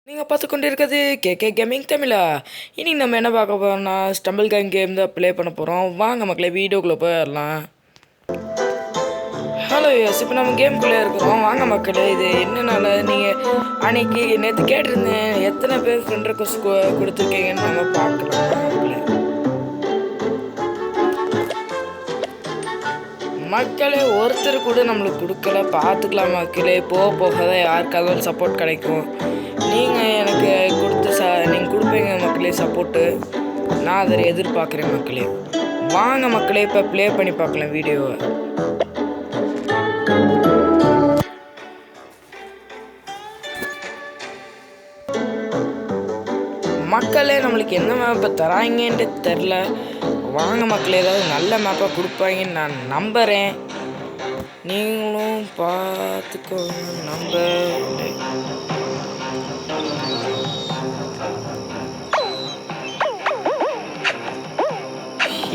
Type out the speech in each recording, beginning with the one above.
நீங்கள் பார்த்து கொண்டு இருக்கிறது கேகே கேமிங் தமிழா. இன்னைக்கு நம்ம என்ன பார்க்க போகிறோம்னா ஸ்டம்பிள் கேங் கேம் தான் ப்ளே பண்ண போகிறோம். வாங்க மக்களே வீடியோக்குள்ளே போயிடலாம். ஹலோ யோஸ், இப்போ நம்ம கேமுக்குள்ளே இருக்கிறோம். வாங்க மக்களே, இது என்னென்னால நீங்கள் அன்னைக்கு நேற்று கேட்டிருந்தேன் எத்தனை பேர் ஃப்ரெண்ட் ரெக்வஸ்ட் கொடுத்துருக்கீங்கன்னு நம்ம பார்க்கலாம். மக்களே ஒருத்தர் கூட நம்மளுக்கு கொடுக்கல, பார்த்துக்கலாம் மக்களே. போக போக தான் யாருக்காவது சப்போர்ட் கிடைக்கும். நீங்கள் எனக்கு நீங்கள் கொடுப்பீங்க மக்களே சப்போர்ட்டு. நான் அதை எதிர்பார்க்குறேன் மக்களே. வாங்க மக்களே, இப்போ ப்ளே பண்ணி பார்க்கலாம் வீடியோவை. மக்களே நம்மளுக்கு என்ன மேப்பை தராங்கன்ட்டு தெரில. வாங்க மக்களே, ஏதாவது நல்ல மேப்பாக கொடுப்பாங்கன்னு நான் நம்புகிறேன். நீங்களும் பார்த்துக்கோங்க.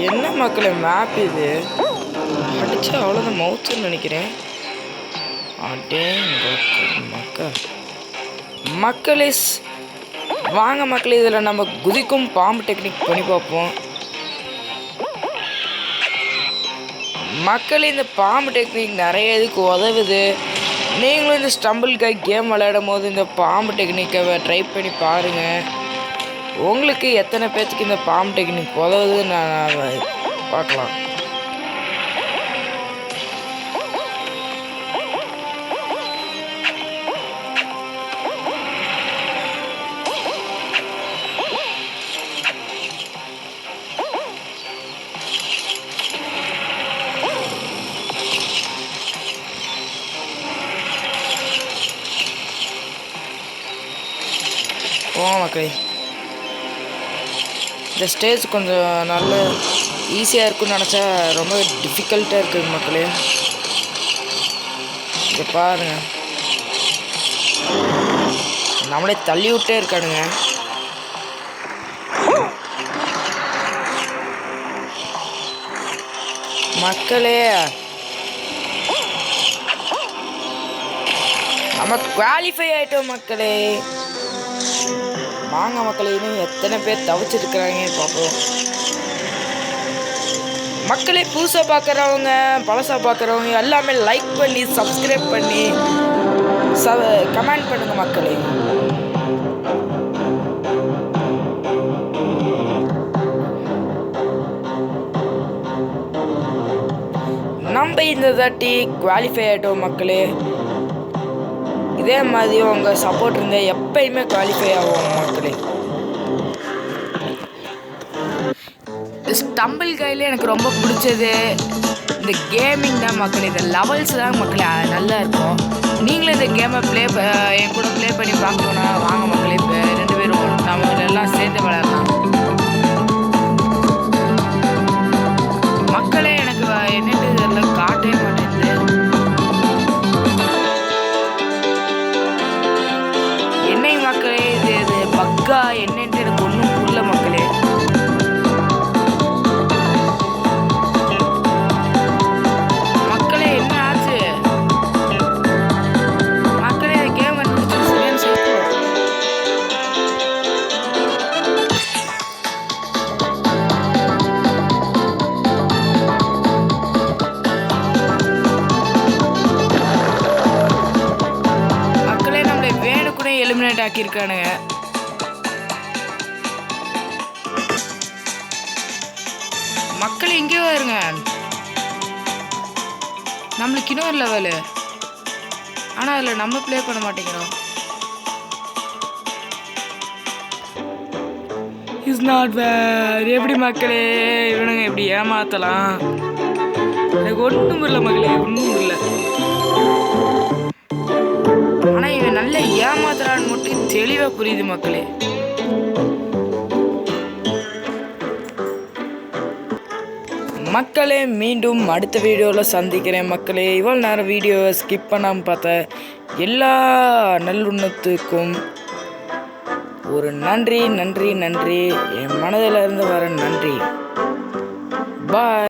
என்ன மக்களே மேப் இது? அடிச்சா அவ்வளோதான் மவுத்துன்னு நினைக்கிறேன். மக்களே வாங்க மக்களே, இதில் நம்ம குதிக்கும் பாம்பு டெக்னிக் பண்ணி பார்ப்போம். மக்களே இந்த பாம்பு டெக்னிக் நிறைய இதுக்கு உதவுது. நீங்களும் இந்த ஸ்டம்பிள் கேம் விளையாடும் போது இந்த பாம்பு டெக்னிக்கை ட்ரை பண்ணி பாருங்கள். உங்களுக்கு எத்தனை பேர்த்துக்கு இந்த பாம்பு டெக்னிக் உதவுதுன்னு நான் பார்க்கலாம். மக்களே, இந்த ஸ்டேஜ் கொஞ்சம் நல்ல ஈஸியாக இருக்குன்னு நினச்சா ரொம்ப டிஃபிகல்ட்டாக இருக்குது மக்களே. இங்கே பாருங்க, நம்மளே தள்ளி விட்டே இருக்கானுங்க. மக்களே நம்ம குவாலிஃபை ஆகிட்டோம் மக்களே. வாங்க மக்களே, இன்னும் எத்தனை பேர் தவிச்சிருக்கிறாங்கன்னு பார்ப்போம். மக்களே புதுசாக பார்க்குறவங்க பழசாக பார்க்குறவங்க எல்லாமே லைக் பண்ணி சப்ஸ்கிரைப் பண்ணி கமெண்ட் பண்ணுங்கள் மக்களே. நம்ம இந்த தாட்டி குவாலிஃபை ஆகிட்டோம் மக்களே. இதே மாதிரி உங்கள் சப்போர்ட் இருந்தால் எப்பயுமே குவாலிஃபை ஆகும் மக்களே. ஸ்டம்பிள் கையில் எனக்கு ரொம்ப பிடிச்சது இந்த கேமிங் தான் மக்களே. இந்த லெவல்ஸ் தான் மக்களே நல்லா இருக்கும். நீங்களும் இந்த கேமை என் கூட ப்ளே பண்ணி பார்க்கணுன்னா வாங்க மக்களே, இப்போ 2 பேரும் நம்ம எல்லாம் சேர்ந்து விளையாடலாம். மக்களே எனக்கு என்னென்னு இதெல்லாம் காட்டவே மாட்டேங்குது. என்னை மக்களே இது பக்கா என்னன்ட்டு எனக்கு ஒன்றும் புரியல மக்களே. மக்களே என்ன ஆச்சு? மக்களே இந்த கேம் கண்டுபிடிச்சு சரியான சேர்த்து. மக்களே நம்மளை வேணுக்குனே எலிமினேட் ஆக்கியிருக்கானுங்க. மக்கள் எங்கேயோ இருங்க, நம்மளுக்கு இன்னொரு லெவலு. ஆனால் அதில் நம்ம ப்ளே பண்ண மாட்டேங்கிறோம். இஸ் நாட் வேர். எப்படி மக்களே இவனுங்க எப்படி ஏமாத்தலாம்? எனக்கு ஒன்றும் இல்லை மக்களே, ஒன்றும் இல்லை. ஆனால் இவன் நல்ல ஏமாத்துறான்னு மட்டும் தெளிவாக புரியுது மக்களே. மக்களே மீண்டும் அடுத்த வீடியோவில் சந்திக்கிறேன் மக்களே. இவ்வளோ நேரம் வீடியோவை ஸ்கிப் பண்ணாமல் பார்த்த எல்லா நல்லுண்ணத்துக்கும் ஒரு நன்றி நன்றி நன்றி. என் மனதில் இருந்து வர நன்றி. பாய்.